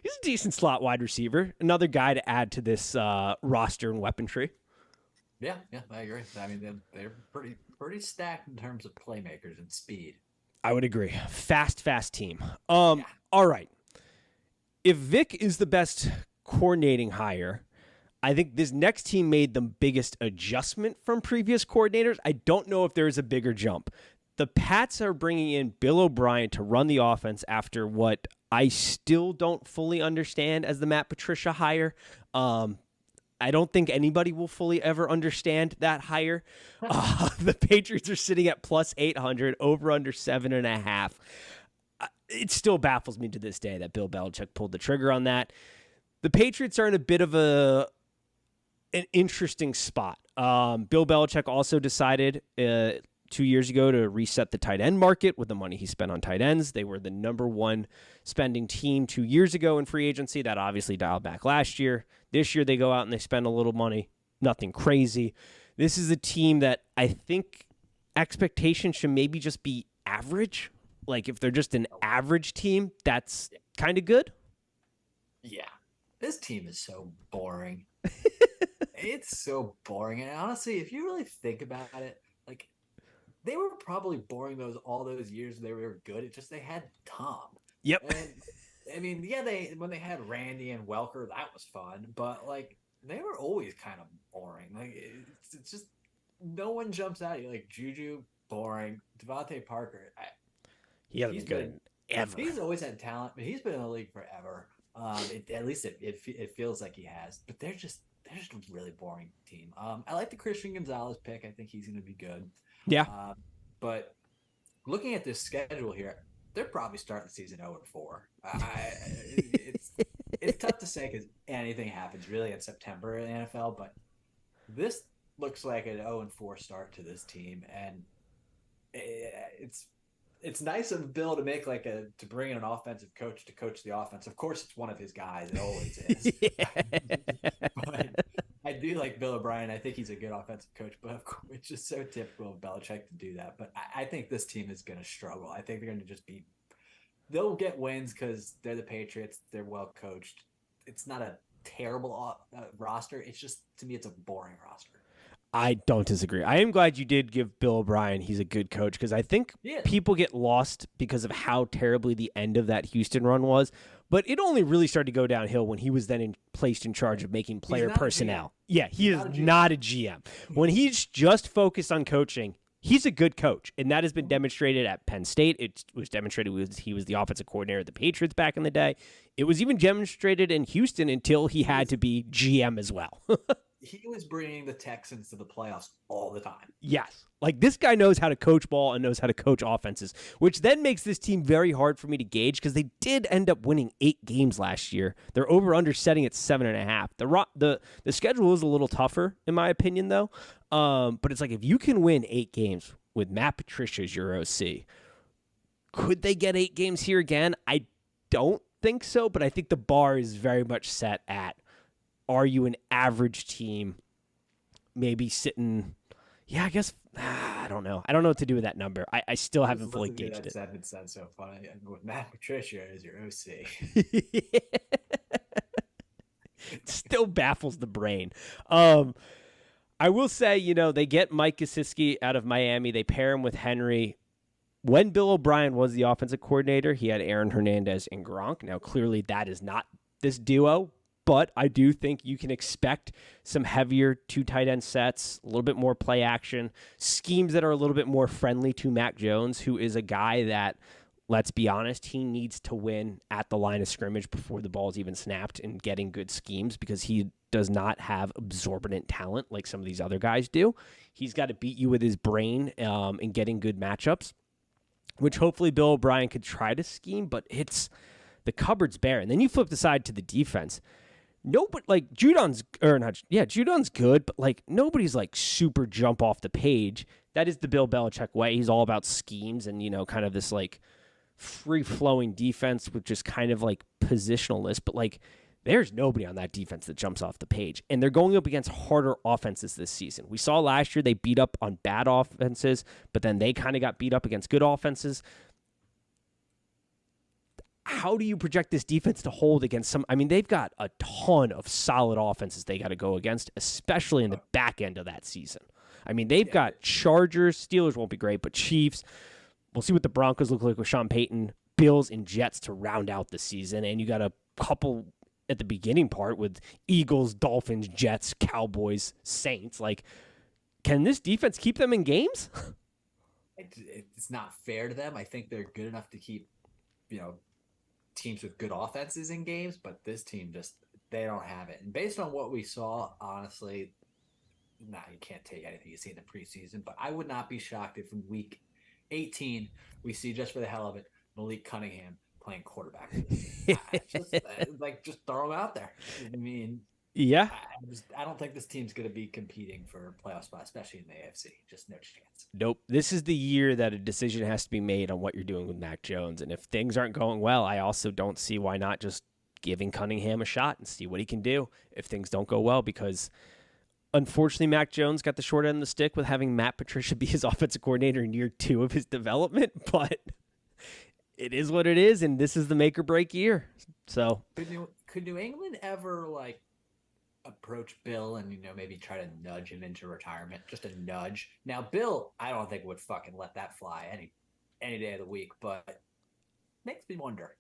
He's a decent slot wide receiver. Another guy to add to this roster and weaponry. Yeah, yeah, I agree. I mean, they're pretty stacked in terms of playmakers and speed. I would agree. Fast team. Yeah. All right. If Vic is the best coordinating hire, I think this next team made the biggest adjustment from previous coordinators. I don't know if there is a bigger jump. The Pats are bringing in Bill O'Brien to run the offense after what I still don't fully understand as the Matt Patricia hire. I don't think anybody will fully ever understand that hire. The Patriots are sitting at plus 800, over under 7.5. It still baffles me to this day that Bill Belichick pulled the trigger on that. The Patriots are in a bit of an interesting spot. Bill Belichick also decided 2 years ago to reset the tight end market with the money he spent on tight ends. They were the number one spending team 2 years ago in free agency. That obviously dialed back last year. This year they go out and they spend a little money. Nothing crazy. This is a team that I think expectations should maybe just be average. Like if they're just an average team, that's kind of good. Yeah. This team is so boring. It's so boring. And honestly, if you really think about it, like they were probably boring those all those years they were good. It's just they had Tom. Yep. And I mean, yeah, they when they had Randy and Welker, that was fun, but like they were always kind of boring. Like it's just no one jumps out at you. Like Juju, boring. Devontae Parker, He hasn't he's been good been ever. he's always had talent, but he's been in the league forever. At least it feels like he has. But they're just a really boring team. I like the Christian Gonzalez pick. I think he's going to be good. Yeah. Uh, but looking at this schedule here, they're probably starting the season 0-4. It's tough to say because anything happens really in September in the NFL. But this looks like an 0-4 start to this team, and it's nice of Bill to make to bring in an offensive coach to coach the offense. Of course, it's one of his guys. It always is. But I do like Bill O'Brien. I think he's a good offensive coach, but of course, it's just so typical of Belichick to do that. But I think this team is going to struggle. I think they're going to just be. They'll get wins because they're the Patriots. They're well coached. It's not a terrible roster. It's just to me, it's a boring roster. I don't disagree. I am glad you did give Bill O'Brien. He's a good coach because I think Yeah, people get lost because of how terribly the end of that Houston run was. But it only really started to go downhill when he was then placed in charge of making he's player not a GM. personnel. Yeah, he He's is not a GM. not a GM. When he's just focused on coaching, he's a good coach, and that has been demonstrated at Penn State. It was demonstrated he was the offensive coordinator of the Patriots back in the day. It was even demonstrated in Houston until he had to be GM as well. He was bringing the Texans to the playoffs all the time. Yes. Like this guy knows how to coach ball and knows how to coach offenses, which then makes this team very hard for me to gauge because they did end up winning 8 games last year. They're over under setting at 7.5. The schedule is a little tougher in my opinion though. But it's like if you can win 8 games with Matt Patricia as your OC, could they get 8 games here again? I don't think so, but I think the bar is very much set at are you an average team? Maybe sitting, yeah, I guess, I don't know. I don't know what to do with that number. I still haven't fully Listen to gauged that it. sentence sounds so funny. With Matt Patricia as your OC. It still baffles the brain. I will say, they get Mike Gesicki out of Miami. They pair him with Henry. When Bill O'Brien was the offensive coordinator, he had Aaron Hernandez and Gronk. Now, clearly, that is not this duo, but I do think you can expect some heavier 2 tight end sets, a little bit more play action, schemes that are a little bit more friendly to Mac Jones, who is a guy that, let's be honest, he needs to win at the line of scrimmage before the ball is even snapped and getting good schemes because he does not have absorbent talent like some of these other guys do. He's got to beat you with his brain and getting good matchups, which hopefully Bill O'Brien could try to scheme, but the cupboard's bare. And then you flip the side to the defense. Nobody like Judon's good, but like nobody's like super jump off the page. That is the Bill Belichick way. He's all about schemes and kind of this like free flowing defense with just kind of like positionalist. But like there's nobody on that defense that jumps off the page, and they're going up against harder offenses this season. We saw last year they beat up on bad offenses, but then they kind of got beat up against good offenses. how do you project this defense to hold against some? I mean, they've got a ton of solid offenses they got to go against, especially in the back end of that season. I mean, they've Yeah, got Chargers, Steelers won't be great, but Chiefs. We'll see what the Broncos look like with Sean Payton, Bills, and Jets to round out the season. And you got a couple at the beginning part with Eagles, Dolphins, Jets, Cowboys, Saints. Like, can this defense keep them in games? it's not fair to them. I think they're good enough to keep, you know, teams with good offenses in games, but this team just they don't have it. And based on what we saw, honestly, you can't take anything you see in the preseason. But I would not be shocked if in week 18 we see, just for the hell of it, Malik Cunningham playing quarterback for this team. Just throw him out there. I mean, Yeah. I don't think this team's going to be competing for a playoff spot, especially in the AFC. Just no chance. Nope. This is the year that a decision has to be made on what you're doing with Mac Jones. And if things aren't going well, I also don't see why not just giving Cunningham a shot and see what he can do if things don't go well, because unfortunately, Mac Jones got the short end of the stick with having Matt Patricia be his offensive coordinator in year 2 of his development, but it is what it is, and this is the make or break year. So could New England ever approach Bill and maybe try to nudge him into retirement, just a nudge? Now Bill, I don't think would fucking let that fly any day of the week, but makes me wonder.